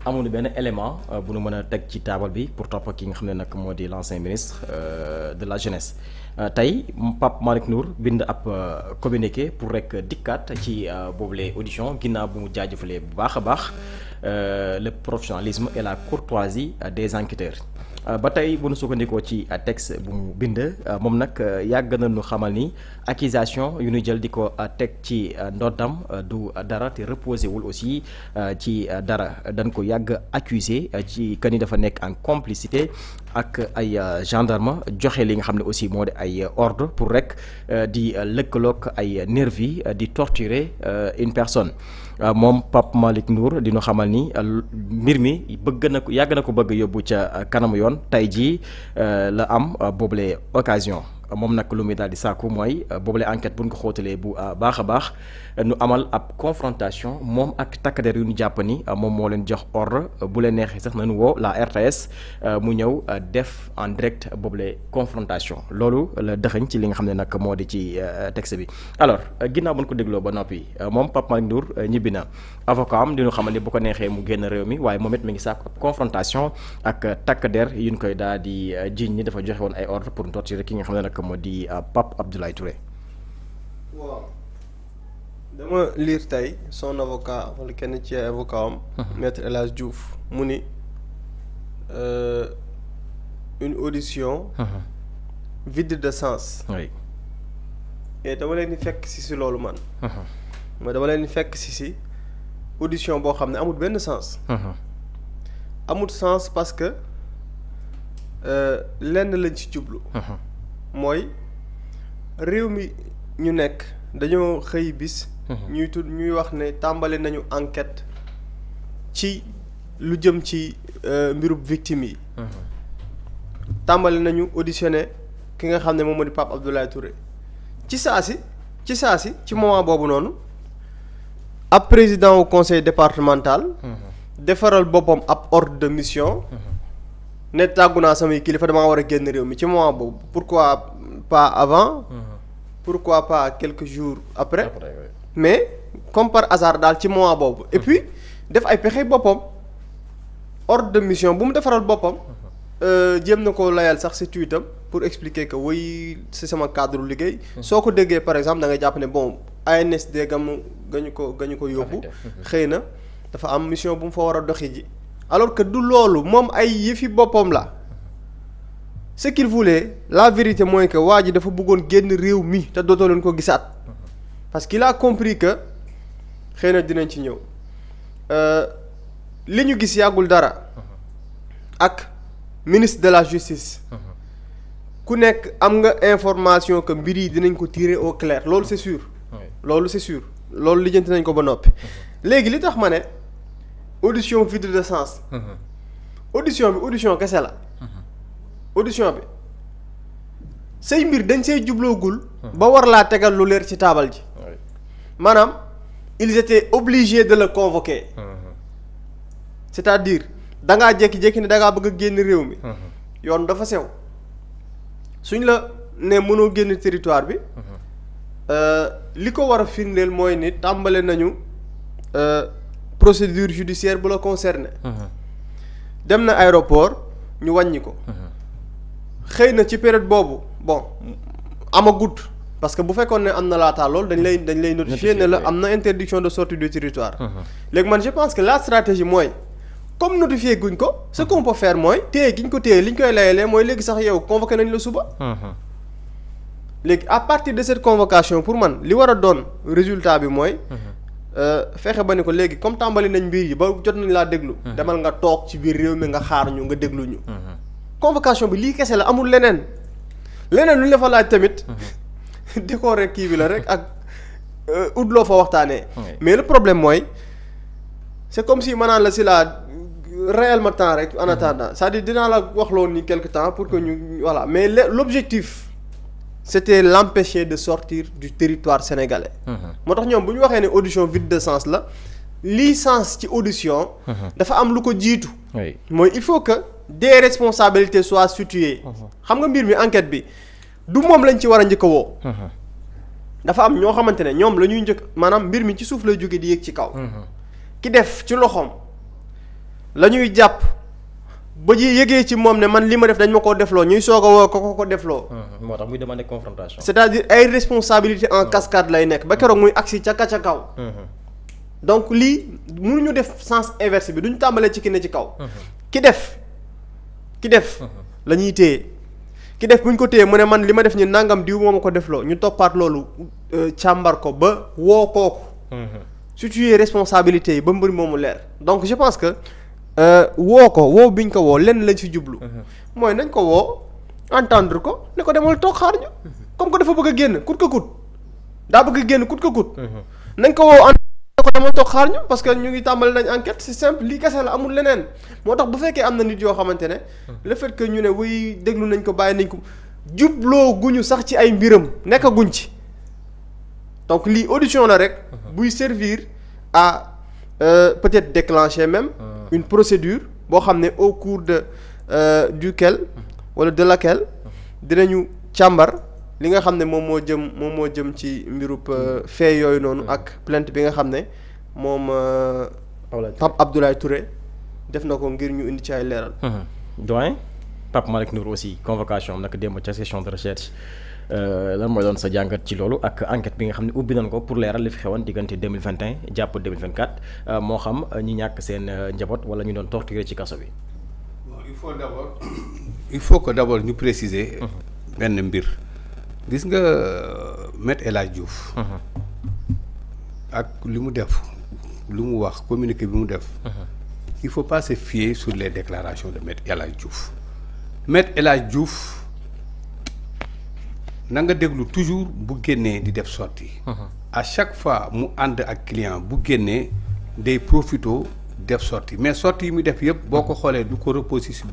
amul benn élément bu nu mën a teg ci taabal bi pour topp ki nga xam ne nag moo di l'ancien ministre de la jeunesse tey Pape Malick Ndour bind ab communiqué pour rek dikkaat ci boobule audition ginnaaw bu mu jaajëfalee bu baax a baax le professionnalisme et la courtoisie des enquêteurs. ba tey bu nu sukkandikoo ci texte bu mu bind moom nag yàgg na nu xamal ni accusation yu ñu jël di ko teg ci ndoddam du dara te reposé wul aussi ci dara dañ ko yàgg accusé ci que ni dafa nekk en complicité ak ay gendarme joxe li nga xam ne aussi moo di ay ordre pour rek di lëkkaloog ay nervi di torturer une personne. moom Pape Malick Ndour dina xamal ni mbir mi bëgg na ko yàgg na ko bëgg yóbbu ca kanamu yoon tey jii la am boobule occasion moom nag lu muy daal di sàkku mooy boobule enquête bu ñu ko xóotalee bu baax a baax nu amal ab confrontation moom ak takk-der yu ñu jàpp ni moom moo leen jox ordre bu leen neexee sax nañu woo la RTS mu ñëw def en direct boobule confrontation loolu la dëxëñ ci li nga xam ne nag moo di ci texte bi. alors ginnaaw bu ñu ko dégloo ba noppi moom Pape Malick Ndour ñibbi na avocat am di ñu xamal ni bu ko neexee mu génn réew mi waaye moom it mi ngi sàkku ab confrontation ak takk-der yu ñu koy daal di jiiñ ni dafa joxe woon ay ordre pour torturer ki nga xam ne nag moo di Pape Abdoulaye Touré. waaw dama lire tey son avocat wala kenn ci avocat am. maître El Hadj Diouf mu ni une audition. vide de sens. oui. et dama leen di fekk si loolu man. mais dama leen di fekk si audition boo xam ne amul benn sens. amul sens parce que lenn lañ ci jublu. mooy réew mi ñu nekk dañoo xëy bis. ñuy wax ne tàmbali nañu enquête ci lu jëm ci mbirub victime yi. tàmbali nañu auditionné ki nga xam ne moom moo di Pape Abdoulaye Touré ci saa si ci moment boobu noonu ab président au conseil départemental. defaral boppam ab ordre de mission. ne tàggu naa samay kilifa damaa war a génn réew mi ci moment boobu pourquoi pas avant. pourquoi pas quelques jours après. mais comme par hasard daal ci moment boobu. et puis def ay pexe boppam ordre de mission bu mu defaral boppam. jéem na ko layal sax ci tweetam pour expliquer que oui c'est sama cadre liggéey. soo ko déggee par exemple da ngay jàpp ne bon ANSD gañu ko yóbbu. xëy na dafa am mission bu mu fa war a doxi ji. alors que du loolu moom ay yëfi boppam la ce qu'il voulait la vérité mooy que waa ji dafa bëggoon génn réew mi te dootoo leen ko gisaat parce qu'il a compris que xëy na dinañ ci ñëw li ñu gis yàggul dara ak ministre de la justice ku nekk am nga information que mbir yi dinañ ko tirer au clair loolu c'est sûr. loolu c'est sûr loolu lijjanti nañ ko ba noppi. léegi li tax ma ne audition vide de sens. audition kese la. audition bi say mbir dañ say jubloogul. ba war laa tegal lu leer ci taabal ji. maanaam ils étaient obligés de le convoquer. c'est-à-dire da ngaa jékki-jékki ne da ngaa bëgg a génn réew mi. yoon dafa sew suñ la ne mënoo génn territoire bi. li ko war a firndeel mooy ni tàmbale nañu procédure judiciaire bu la concerné. dem na aéroport ñu wàññi ko. xëy na ci période boobu bon amagut parce que bu fekkoon ne am na laataa loolu dañ lay notifier ne la am na interdiction de sortie du territoire. léegi man je pense que la stratégie mooy comme notifier guñ ko ce qu'on peut faire mooy téye gi ñu ko téye li ñu koy layalee mooy léegi sax yow convoqué nañ la suba. léegi à partir de cette convocation pour man li war a doon résultat bi mooy. fexe ba ne ko léegi comme tàmbali nañ mbir yi ba jot nañ laa déglu. demal nga toog ci biir réew mi nga xaar ñu nga déglu ñu. convocation bi lii kese la amul leneen lu ñu la fa laaj tamit. décorer kii bi la rek ak ut loo fa waxtaanee. mais le problème mooy c'est comme si maanaam la si la réellement temps rek en attendant c'est-à-dire dinaa la wax loolu ni quelque temps pour que ñu voilà mais l'objectif c'était l'empêcher de sortir du territoire sénégalais. moo tax ñoom bu ñu waxee ne audition vide de sens la lii sens ci audition. dafa am lu ko jiitu. mooy il faut que des responsabilités soient situées. xam nga mbir mi enquête bi du moom lañ ci war a njëkk a woo. dafa am ñoo xamante ne ñoom la ñuy njëkk maanaam mbir mi ci suuf lay jóge di yéeg ci kaw. ki def ci loxoom la ñuy jàpp ba ji yëgee ci moom ne man li ma def dañ ma koo defloo ñuy soog a woo ko defloo. moo tax muy demander confrontation. c'est-à-dire ay responsabilité en cascade lay nekk ba keroog muy agsi ca kaw. donc lii mënuñu def sens inverse bi duñu tàmbalee ci ki ne ci kaw. ki def la ñuy téye ki def bu ñu ko téye mu ne man li ma def ni nangam diw moo ma ko defloo ñu toppaat loolu càmbar ko ba woo kooku. situer responsabilité yi ba mbir moomu leer donc je pense que woo biñ ko woo lenn lañ ci jublu. mooy nañ ko woo entendre ko ne ko demal toog xaar ñu. comme que dafa bëgg a génn kut ko kut daa bëgg a génn kut ko kut. nañ ko woo ko demal toog xaar ñu parce que ñu ngi tàmbali nañ enquête c'est simple lii kese la amul leneen moo tax bu fekkee am na nit yoo xamante ne le fait que ñu ne wuy déglu nañ ko bàyyi nañ ko jubloo guñu sax ci ay mbiram nekkaguñ ci donc lii audition la rek buy servir à peut-être déclencher même une procédure boo xam ne au cours de duquel wala de laquelle dinañu càmbar li nga xam ne moom moo jëm ci mbirub fee yooyu noonu ak plainte bi nga xam ne moom Pape Abdoulaye Touré def na ko ngir ñu indi ci ay leeral. doyen Pape Malick Ndour aussi convocation am nag démb ca session de recherche lan mooy doon sa jàngat ci loolu ak enquête bi nga xam ne ubbi nañ ko pour leeral li fi xewoon diggante 2021 jàpp 2024 moo xam ñi ñàkk seen njaboot wala ñu doon torturer ci kaso bi. bon il faut que d'abord ñu préciser. benn mbir. gis nga Maître El Hadji Diouf ak li mu def lu mu wax communiqué bi mu def il faut pas se fier sur les déclarations de Maître El Hadji Diouf Maître El Hadji Diouf na nga déglu toujours bu génnee di def sortie à chaque fois mu ànd ak client bu génnee day profito def sortie mais sortie yi muy def yëpp boo ko xoolee du ko reposer sur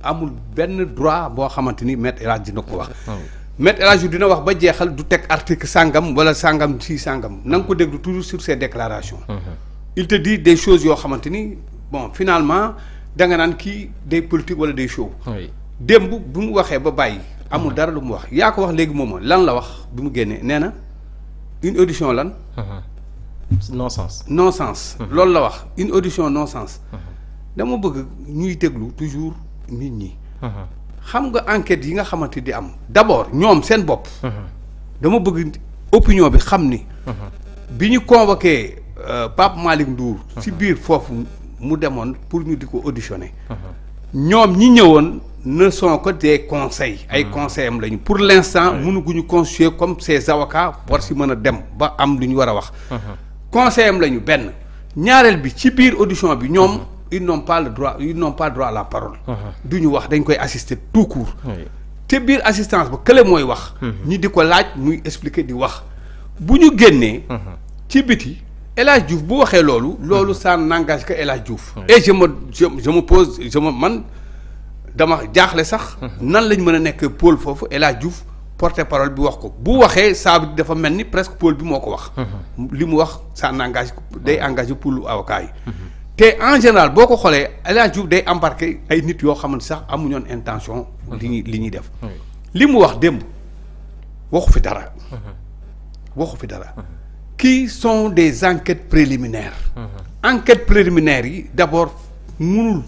amul benn droit boo xamante ni Maître El Hadji dina ko wax Maître El Hadji dina wax ba jeexal du teg article sangam wala sangam si sangam na nga ko déglu toujours sur ses déclarations. Il te dit des choses yoo xamante ni bon finalement da nga naan kii day politique wala day show. démb bu mu waxee ba bàyyi. amul dara lu mu wax yaa ko wax léegi moom lan la wax bi mu génnee nee na une audition lan. non sens. non sens. loolu la wax une audition non sens. dama bëgg ñuy déglu toujours nit ñi. xam nga enquête yi nga xamante di am d'abord ñoom seen bopp. dama bëgg opinion bi xam ni. bi ñu convoqué Pape Malick Ndour. ci biir foofu mu demoon pour ñu di ko auditionner. ñoom ñi ñëwoon ne sont que des conseils. ay conseils am lañu pour l'instant mënuguñu constituer comme ces avocats war si mën a dem ba am lu ñu war a wax. conseil am lañu benn ñaareel bi ci biir audition bi ñoom. ils n'ont pas le droit à la parole. du ñu wax dañ koy assister tout court. te biir assistance ba kële mooy wax. ñi di ko laaj muy expliquer di wax. bu ñu génnee. ci biti El Hadji Diouf bu waxee loolu ça n'engage que El Hadji Diouf. et je me pose man dama jaaxle sax. nan lañ mën a nekk pôle foofu El Hadji Diouf porte-parole bi wax ko bu waxee saa bi dafa mel ni presque pôle bi moo ko wax. li mu wax ça n'engage day engagé pour lu avocat yi. te en général boo ko xoolee El Hadji Diouf day embarqué ay nit yoo xamante sax amuñoon intention. li ñuy def. li mu wax démb waxu fi dara. qui sont des enquêtes préliminaires. enquêtes préliminaires yi d'abord munul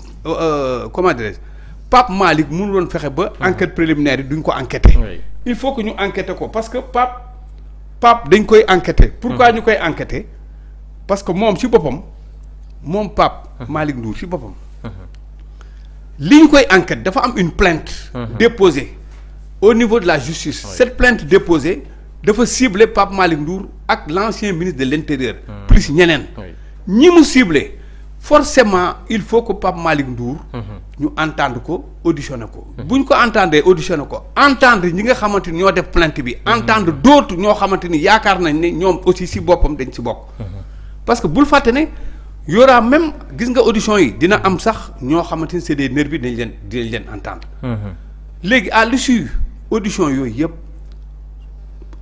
comment dirais-je Pape Malick munuloon fexe ba. enquêtes préliminaires yi duñ ko enquêter. il faut que ñu enquêter ko parce que Pape dañ koy enquêter. pourquoi ñu koy enquêter parce que moom ci boppam. moom Pape Malick Ndour ci boppam li ñu koy enquête dafa am une plainte déposée au niveau de la justice. Cette plainte déposée dafa cibler Pape Malick Ndour ak l'ancien ministre de l'Intérieur plus ñeneen ñi mu ciblé forcément il faut que Pape Malick Ndour ñu entendre ko auditionner ko bu ñu ko entendre auditionner ko entendre ñi nga xamante ni ñoo def plainte bi entendre d'autres ñoo xamante ni yaakaar nañ ne ñoom aussi ci boppam dañ ci bokk parce que bul fàtte ne y aura même gis nga audition yi dina am sax ñoo xamante ni c'est des nervis dinañ leen entendre. léegi à l'issue audition yooyu yëpp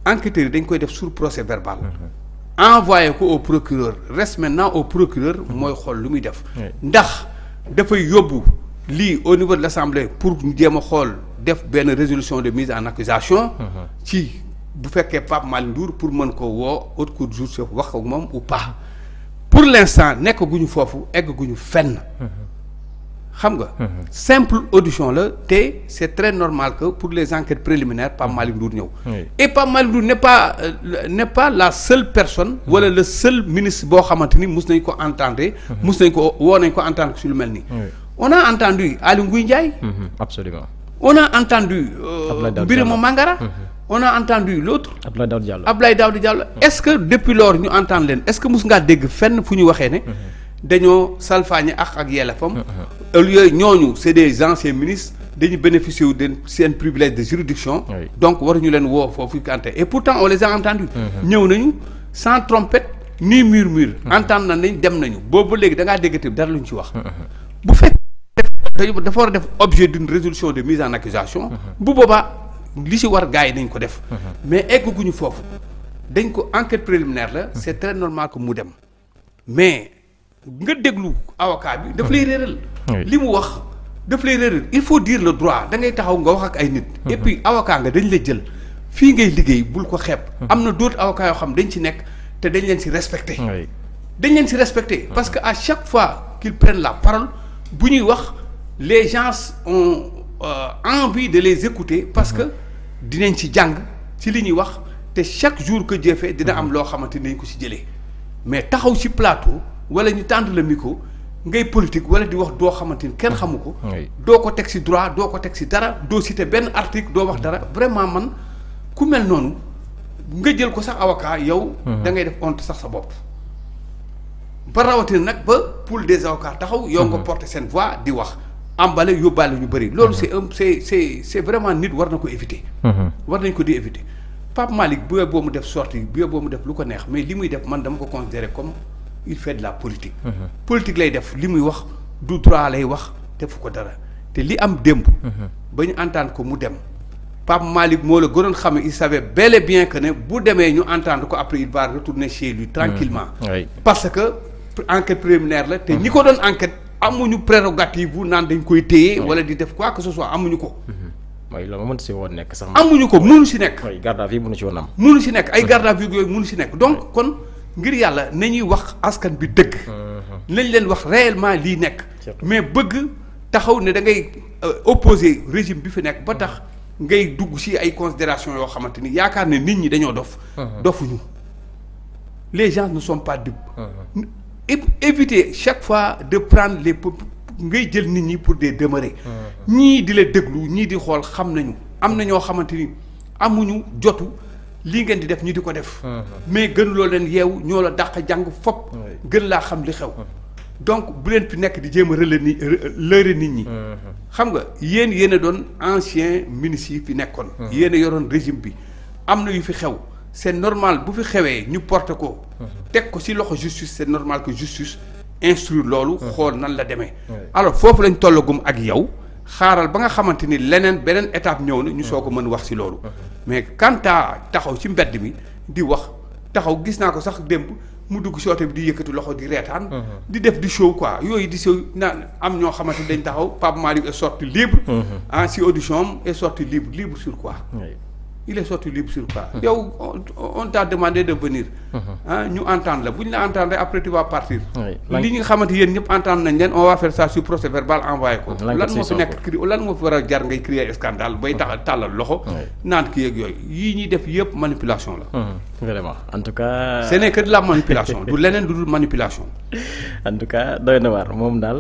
enquêteurs yi dañ koy def sur procès verbal. envoyé ko au procureur reste maintenant au procureur mooy xool lu muy def. ndax dafay yóbbu lii au niveau de l'Assemblée pour ñu jéem a xool def benn résolution de mise en accusation ci bu fekkee Pape Malick Ndour pour mën ko woo haute cour de justice wax ak moom ou pas. pour l'instant nekk guñu foofu egg guñu fenn xam nga. simple audition la te c'est très normal que pour les enquêtes préliminaires Pape Malick Ndour ñëw. et Pape Malick Ndour n'est pas la seule personne. wala le seul ministre boo xamante ni mus nañ ko entendre. mus nañ ko woo nañ ko entendre si lu mel nii. on a entendu Aly Ngouille Ndiaye. absolument. on a entendu. Birima Mangara. on a entendu l'autre. Abdoulaye Daouda Diallo. est-ce que depuis lors ñu entendre leen est-ce que mus ngaa dégg fenn fu ñu waxee ne. dañoo salfaañe ak yelleefam. yooyu ñooñu c'est des anciens ministres dañu bénéficier wu de seen privilège de juridiction. donc waruñu leen woo foofu kante et pourtant on les a entendus. ñëw nañu sans trompette ni murmure. entendre nañ dem nañu boobu ba léegi da ngaa dégg dara luñ ci wax. bu fekk dafa war a def objet d'une résolution de mise en accusation. bu boobaa li ci war gars yi nañ ko def. mais egguñu foofu dañ ko enquête préliminaire la. c'est très normal que mu dem mais. nga déglu avocat bi daf lay réeral li mu wax daf lay réeral il faut dire le droit da ngay taxaw nga wax ak ay nit et puis avocat nga dañ la jël fii ngay liggéey bul ko xeeb am na d'autres avocats yoo xam dañ ci nekk te dañ leen ci respecté dañ leen ci respecté parce que à chaque fois qu'ils prennent la parole bu ñuy wax les gens ont envie de les écouter parce que dinañ ci jàng ci li ñuy wax te chaque jour que jëfee dina am loo xamante ni dañ ko ci jëlee mais taxaw ci plateau wala ñu tendre le micro ngay politique wala di wax doo xamante ni kenn xamu ko. doo ko teg ci droit doo ko teg ci dara doo citer benn article doo wax dara vraiment man ku mel noonu nga jël ko sax avocat yow. da ngay def honte sax sa bopp. ba rawatina nag ba pool des avocats taxaw. yow nga porter seen voix di wax emballé yóbbaale ñu bëri. loolu c'est vraiment nit war na ko éviter. war nañ ko di éviter Pape Malick bu boo mu def sortie bu boo mu def lu ko neex mais li muy def man dama ko considérer comme. il fait de la politique. politique lay def li muy wax du droit lay wax defu ko dara te li am démb. ba ñu entendre ko mu dem Pape Malick moo la gënoon xam ne il savait bel et bien que ne bu demee ñu entendre ko après il va retourner chez lui tranquillement parce que enquête préliminaire la te ñi ko doon enquête amuñu prérogative bu naan dañ koy téye wala di def quoi que ce soit amuñu ko. mooy la ma mën si woon nekk sax. amuñu ko mënu si nekk. garde à vue mënu si woon am. mënu si nekk ay garde à vue yooyu mënu si nekk donc kon. ngir yàlla nañuy wax askan bi dëgg. nañ leen wax réellement lii nekk. mais bëgg taxaw ne da ngay opposer régime bi fi nekk ba tax ngay dugg ci ay considérations yoo xamante ni yaakaar ne nit ñi dañoo dof. dofuñu les gens ne sont pas dupes. éviter chaque fois de prendre les ngay jël nit ñi pour des demeurés. ñii di la déglu ñii di xool xam nañu am na ñoo xamante ni amuñu jotu. lii ngeen di def ñu di ko def. mais gënuloo leen yeewu ñoo la dàq jàng fop gën laa xam li xew. donc bu leen fi nekk di jéem a lëre nit ñi. xam nga yéen a doon ancien ministre yi fi nekkoon. yéen a yoroon régime bi am na yu fi xew c'est normal bu fi xewee ñu porter ko. teg ko ci loxo justice c'est normal que justice instruire loolu. xool nan la demee. alors foofu lañ tollagum ak yow. xaaral ba nga xamante ni beneen étape ñëw na ñu soo ko mën wax ci loolu mais quant à taxaw ci mbedd mi di wax taxaw gis naa ko sax démb mu dugg ci oto bi di yëkkati loxo di reetaan di def di show quoi yooyu di show naan am ñoo xamante ni dañ taxaw Pape Malick est sorti libre ci audition am est sorti libre sur quoi il est sorti libre sur quoi yow on t'a demandé de venir ñu entendre la bu ñu la entendre après tu vas partir li nga xamante yéen ñëpp entendre nañ leen on va faire ça sur procès verbal envoyé ko lan moo fi nekk lan moo fi war a jar ngay créer scandale bay tax tàllal loxo naan kii ak yooyu yii ñuy def yëpp manipulation la vraiment en tout cas ce n'est que de la manipulation du leneen du dul manipulation en tout cas doy na waar moom daal